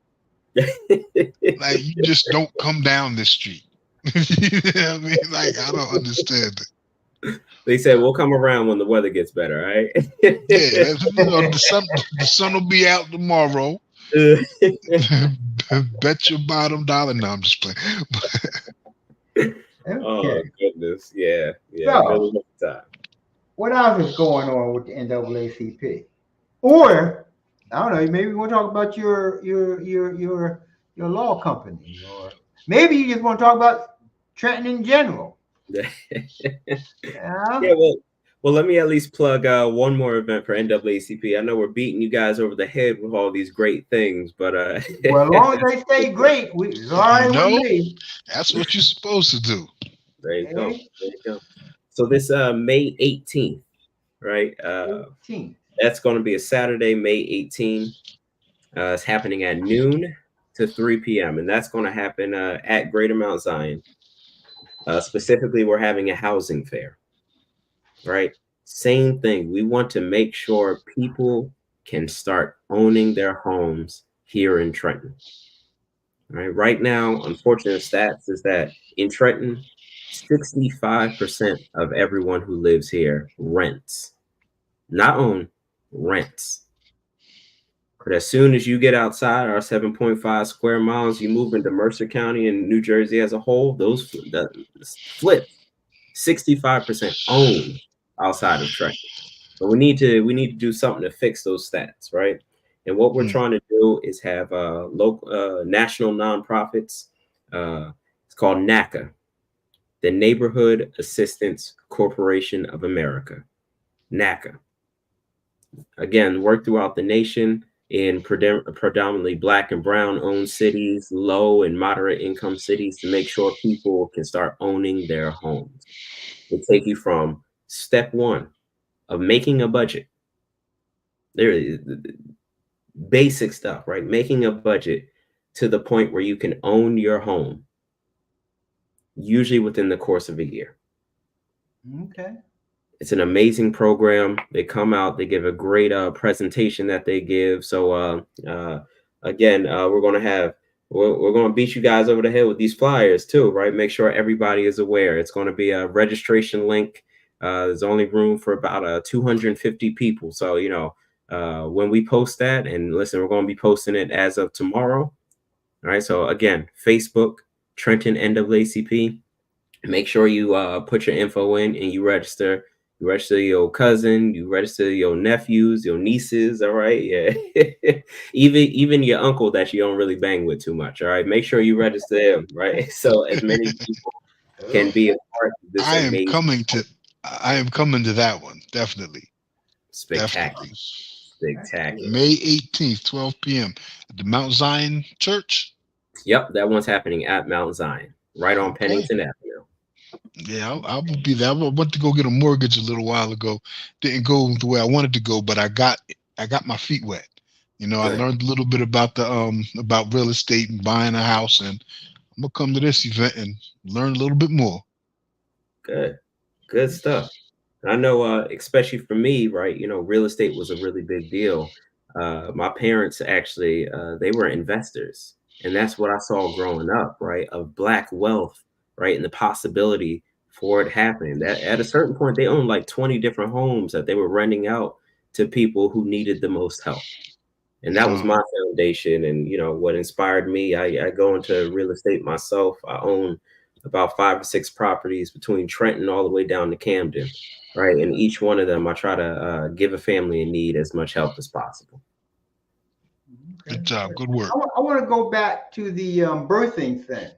Like you just don't come down this street. You know what I mean? Like I don't understand it. They said we'll come around when the weather gets better, right? Yeah, the sun will be out tomorrow. Bet your bottom dollar. No, I'm just playing. Oh goodness, yeah. So, Time. what else is going on with the NAACP? Or I don't know. Maybe we want to talk about your law company, or maybe you just want to talk about Trenton in general. Yeah, Yeah. Well, let me at least plug one more event for NAACP. I know we're beating you guys over the head with all these great things, but Well, as long as they stay great, it's all You right with know, me. that's what you're supposed to do. there you go. Okay. There you go. So this May 18th, right? 18th. That's going to be a Saturday, May 18th. It's happening at noon to 3 p.m. and that's going to happen at Greater Mount Zion. Specifically, we're having a housing fair, right? Same thing. We want to make sure people can start owning their homes here in Trenton. Right now, unfortunate stats is that in Trenton, 65% of everyone who lives here rents, not own, rents. But as soon as you get outside our 7.5 square miles, you move into Mercer County and New Jersey as a whole, those flip 65% own outside of Trenton. But we need to do something to fix those stats, right? And what we're trying to do is have local national nonprofits. It's called NAACA, the Neighborhood Assistance Corporation of America. NAACA. Again, work throughout the nation in predominantly Black and brown owned cities, low and moderate income cities, to make sure people can start owning their homes. They take you from step one of making a budget. There, basic stuff, right? Making a budget to the point where you can own your home, usually within the course of a year. Okay. It's an amazing program. They come out, they give a great presentation that they give. So again, we're going to beat you guys over the head with these flyers too, right? Make sure everybody is aware. It's going to be a registration link. There's only room for about 250 people. So, when we post that, and listen, we're going to be posting it as of tomorrow. All right. So again, Facebook, Trenton NAACP. Make sure you put your info in and you register. You register your cousin, you register your nephews, your nieces. All right. Yeah. even your uncle that you don't really bang with too much. All right. Make sure you register them. Right. So as many people can be a part of this I am amazing. coming to that one. Definitely. Spectacular. Definitely. Spectacular. May 18th, 12 p.m. at the Mount Zion Church. Yep. That one's happening at Mount Zion, right on Pennington Avenue. Yeah, I will be there. I went to go get a mortgage a little while ago. Didn't go the way I wanted to go, but I got my feet wet. I learned a little bit about about real estate and buying a house, and I'm gonna come to this event and learn a little bit more. Good stuff. I know, especially for me, right? Real estate was a really big deal. My parents actually, they were investors, and that's what I saw growing up, right? Of Black wealth, right, and the possibility for it happening. That at a certain point, they owned like 20 different homes that they were renting out to people who needed the most help. And that was my foundation, and what inspired me. I go into real estate myself. I own about 5 or 6 properties between Trenton all the way down to Camden, right? And each one of them, I try to give a family in need as much help as possible. Okay. Good job. Good work. I want to go back to the birthing thing.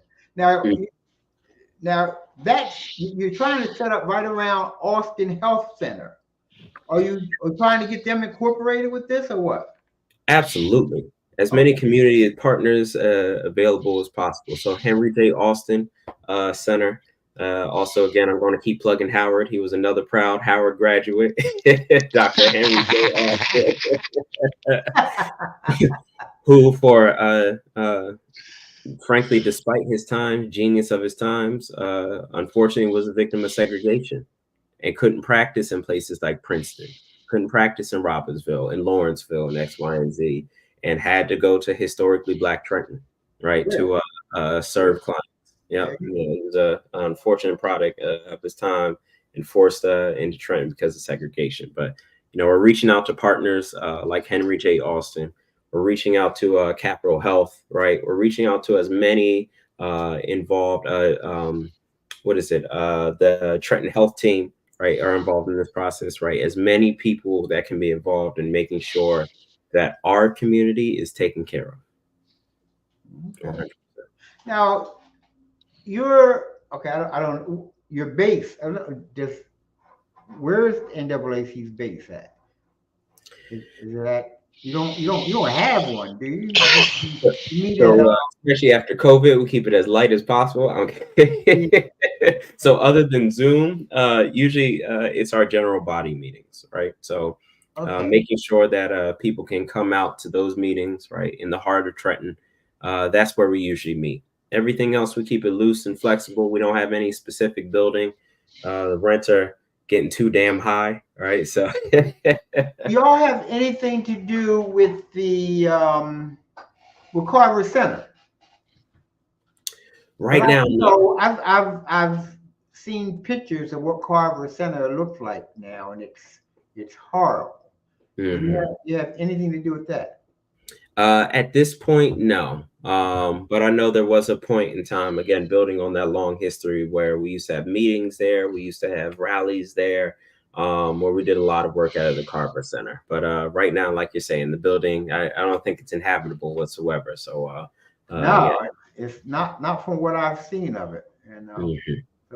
Now that's you're trying to set up right around Austin Health Center. Are you trying to get them incorporated with this or what? Absolutely. As many community partners available as possible. So Henry J. Austin Center. Also, again, I'm going to keep plugging Howard. He was another proud Howard graduate, Dr. Henry J. Austin, who, frankly, despite his time, genius of his times, unfortunately was a victim of segregation and couldn't practice in places like Princeton, couldn't practice in Robbinsville, in Lawrenceville, and X, Y, and Z, and had to go to historically Black Trenton, right, to serve clients. Yeah, he was an unfortunate product of his time and forced into Trenton because of segregation. But, we're reaching out to partners like Henry J. Austin. We're reaching out to Capital Health, right? We're reaching out to as many involved, the Trenton Health team, right, are involved in this process, right? As many people that can be involved in making sure that our community is taken care of. Okay. Now, you're okay. I don't. Your base. Just where's NAACP's base at? Is it at you don't have one, do you? You meet at So, especially after COVID, we keep it as light as possible. Okay. So, other than Zoom, usually it's our general body meetings, right? So, okay. making sure that people can come out to those meetings, right, in the heart of Trenton. That's where we usually meet. Everything else, we keep it loose and flexible. We don't have any specific building. The rents are getting too damn high, right? So, Do y'all have anything to do with the with Carver Center? right now, So I've seen pictures of what Carver Center looks like now, and it's horrible. You have anything to do with that? At this point, no. But I know there was a point in time, again, building on that long history where we used to have meetings there, we used to have rallies there, where we did a lot of work out of the Carver Center. But right now, like you're saying, the building, I don't think it's inhabitable whatsoever. So No, yeah. it's not from what I've seen of it. And so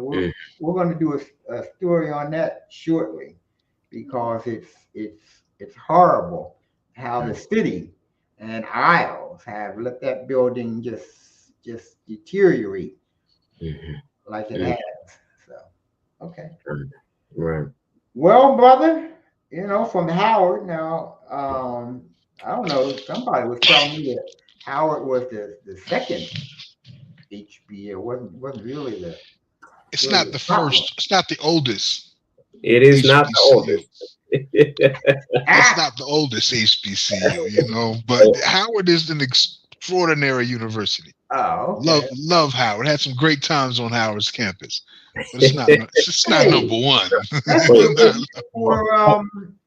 Mhm. we're going to do a story on that shortly, because it's horrible how the city and Isles have let that building just deteriorate like it Mhm. has. So okay. Right. Well, brother, from Howard now, I don't know, somebody was telling me that Howard was the second HB. It wasn't really It's really not the the top one. first. It's not the oldest It is not the HBCU. oldest. It's Ah, not the oldest HBCU, but Howard is an extraordinary university. oh, Love okay. love Howard. Had some great times on Howard's campus, but it's not Hey, number one. that's Wait, what we were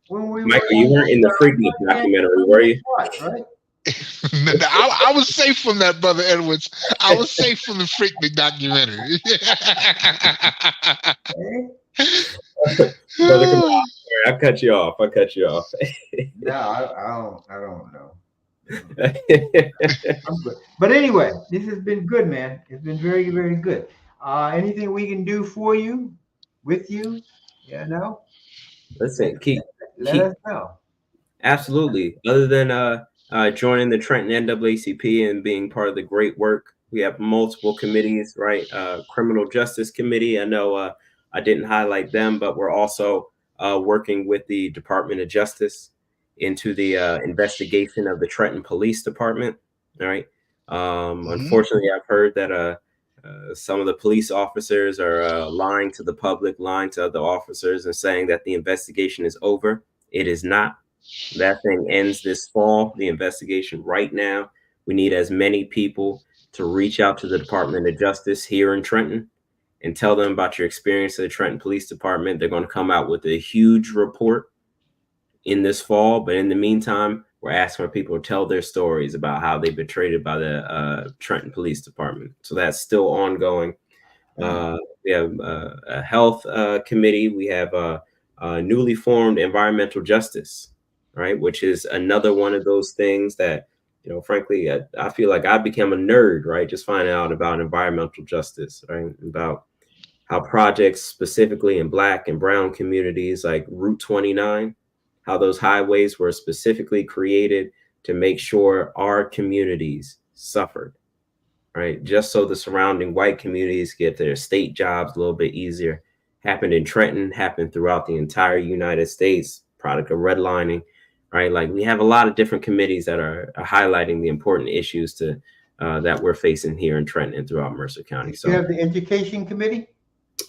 when we were Michael, you weren't in the Freaknik documentary, were you? right? I was safe from that, brother Edwards. I was safe from the Freaknik documentary. Brother Kamau, sorry, I cut you off. No, I don't know. I'm good. But anyway, this has been good, man. It's been very, very good. Anything we can do for you, with you, let, Listen, let us know. absolutely. Other than joining the Trenton NAACP and being part of the great work, we have multiple committees, right? Criminal Justice Committee. I know I didn't highlight them, but we're also working with the Department of Justice into the investigation of the Trenton Police Department. All right. Unfortunately, I've heard that some of the police officers are lying to the public, lying to other officers, and saying that the investigation is over. It is not. That thing ends this fall, the investigation right now. We need as many people to reach out to the Department of Justice here in Trenton and tell them about your experience at the Trenton Police Department. They're going to come out with a huge report in this fall. But in the meantime, we're asking for people to tell their stories about how they've been treated by the Trenton Police Department. So that's still ongoing. We have a health committee. We have a newly formed environmental justice, right? Which is another one of those things that, frankly, I feel like I became a nerd, right? Just finding out about environmental justice, right? About how projects specifically in Black and Brown communities like Route 29, how those highways were specifically created to make sure our communities suffered, right? Just so the surrounding white communities get their state jobs a little bit easier. Happened in Trenton, happened throughout the entire United States, product of redlining, right? Like we have a lot of different committees that are highlighting the important issues that we're facing here in Trenton and throughout Mercer County. You So, have the education committee?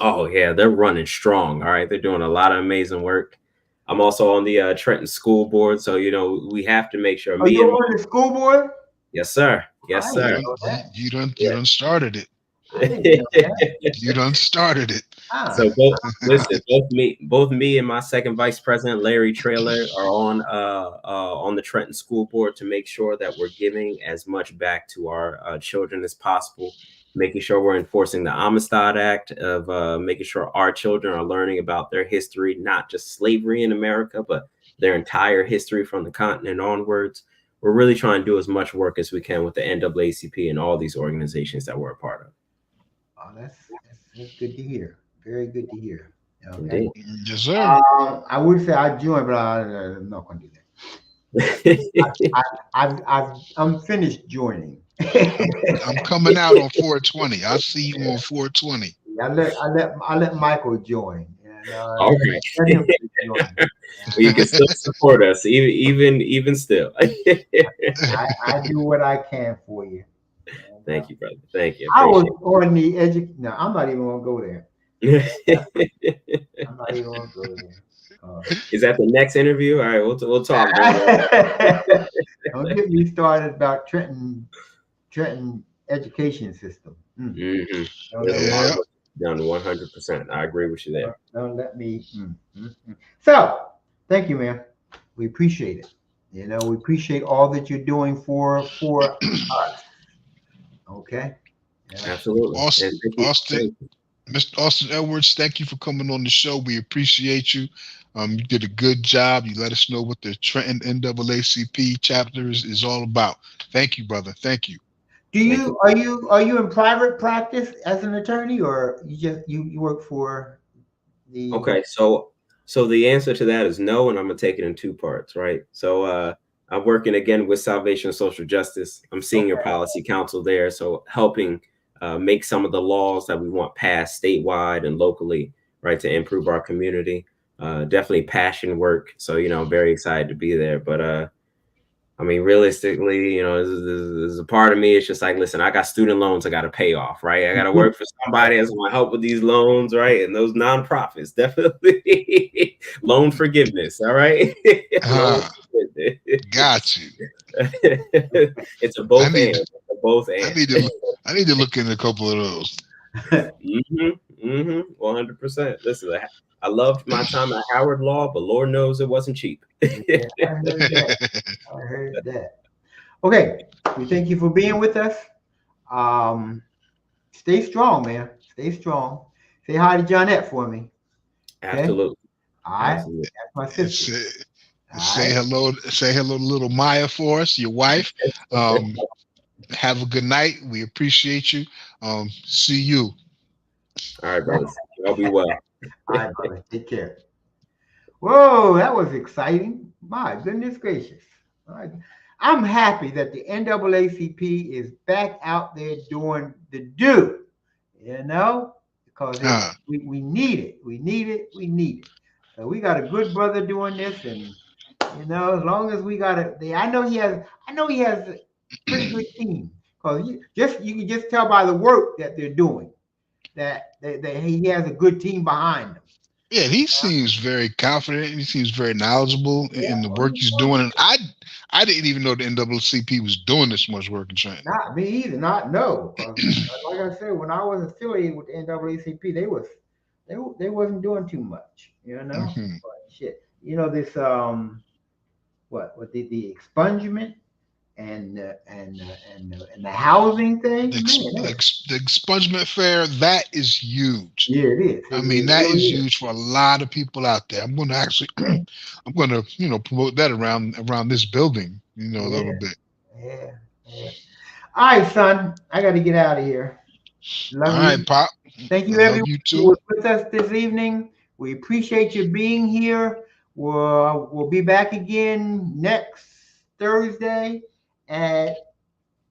oh yeah, they're running strong. All right, they're doing a lot of amazing work. I'm also on the Trenton School Board, so we have to make sure Are you on the school board? Yes, sir. I Yes, didn't sir. know that. You done started it. I didn't know that. You done started it. So both me and my second vice president Larry Trailer are on the Trenton School Board to make sure that we're giving as much back to our children as possible, making sure we're enforcing the Amistad Act of making sure our children are learning about their history, not just slavery in America, but their entire history from the continent onwards. We're really trying to do as much work as we can with the NAACP and all these organizations that we're a part of. Oh, that's good to hear. Very good to hear. Okay. Indeed. Yes, sir. I would say I joined, but I'm not going to do that. I'm finished joining. I'm coming out on 420. I'll see you on 420. I let Michael join, and All right. let him join. Well, you can still support us, even still. I do what I can for you. And, Thank you, brother. Thank you. I was Appreciate on the edge. No, I'm not even gonna go there. it. I'm not even gonna go there. Is that the next interview? All right, we'll talk. Brother. Don't get me started about Trenton education system. Mm-hmm. Don't There's let a me. lot Yeah. of work done. 100%. I agree with you there. Don't let me. So, thank you, man. We appreciate it. We appreciate all that you're doing for us. Okay. Yeah. Absolutely. And Austin, Mr. Austin Edwards, thank you for coming on the show. We appreciate you. You did a good job. You let us know what the Trenton NAACP chapter is all about. Thank you, brother. Thank you. Are you in private practice as an attorney, or you work for the? Okay, so the answer to that is no, and I'm gonna take it in two parts, right? So I'm working again with Salvation and Social Justice. I'm senior Okay. policy counsel there, so helping make some of the laws that we want passed statewide and locally, right, to improve our community. Definitely passion work. So I'm very excited to be there. But I mean, realistically, there's a part of me. It's just like, listen, I got student loans I got to pay off, right? I got to work for somebody that's going to help with these loans, right? And those nonprofits, definitely loan forgiveness, all right? Loan forgiveness. Got you. It's a both and. It's a both I and. need to look into a couple of those. 100%. Listen, I loved my time at Howard Law, but Lord knows it wasn't cheap. Yeah, I heard that. I heard that. Okay, we thank you for being with us. Um, Stay strong, man. Stay strong. Say hi to Johnette for me. Okay. Absolutely. All right. Absolutely. That's my sister. All Say right. hello. Say hello to little Maya for us, your wife. Have a good night. We appreciate you. See you. All right, brothers. Y'all be well. All right, brother. Take care. Whoa, that was exciting. My goodness gracious. All right. I'm happy that the NAACP is back out there doing the do, because we need it. We need it. We need it. So we got a good brother doing this, and as long as we got I know he has a pretty good team, because you can just tell by the work that they're doing that he has a good team behind him. Yeah, he seems very confident. He seems very knowledgeable in the work he's doing. And I didn't even know the NAACP was doing this much work in Trenton. Not me either. Not no. 'Cause like I said, when I was affiliated with the NAACP, they wasn't doing too much. Mm-hmm. But shit, this what the expungement and the housing thing. The expungement fair, that is huge. Yeah, it is. I mean, that is huge for a lot of people out there. I'm going to actually, I'm going to, promote that around this building, a little bit. Yeah. All right, son. I got to get out of here. Love All you. right, Pop. Thank you, everyone, who was with us this evening. We appreciate you being here. We'll be back again next Thursday at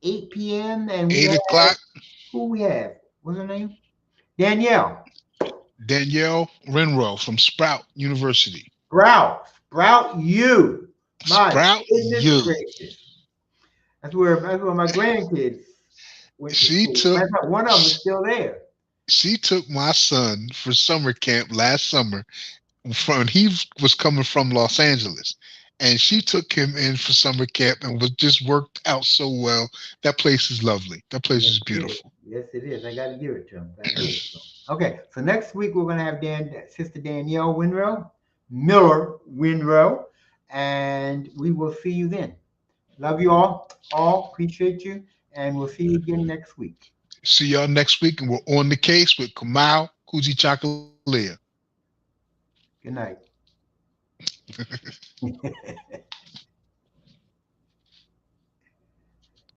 8 p.m. And 8 o'clock. Who we have? What's her name? Danielle Renroe from Sprout University. Sprout U. Sprout U. That's where my grandkids went to school. One of them is still there. She took my son for summer camp last summer. He was coming from Los Angeles, and she took him in for summer camp and was just worked out so well. That place is lovely. That place is beautiful. Yes, it is. I got to give it to him. Okay, so next week we're going to have Sister Danielle Miller Winrow, and we will see you then. Love you all. Appreciate you, and we'll see you again next week. See y'all next week, and we're on the case with Kamau Kujichagulia. Good night.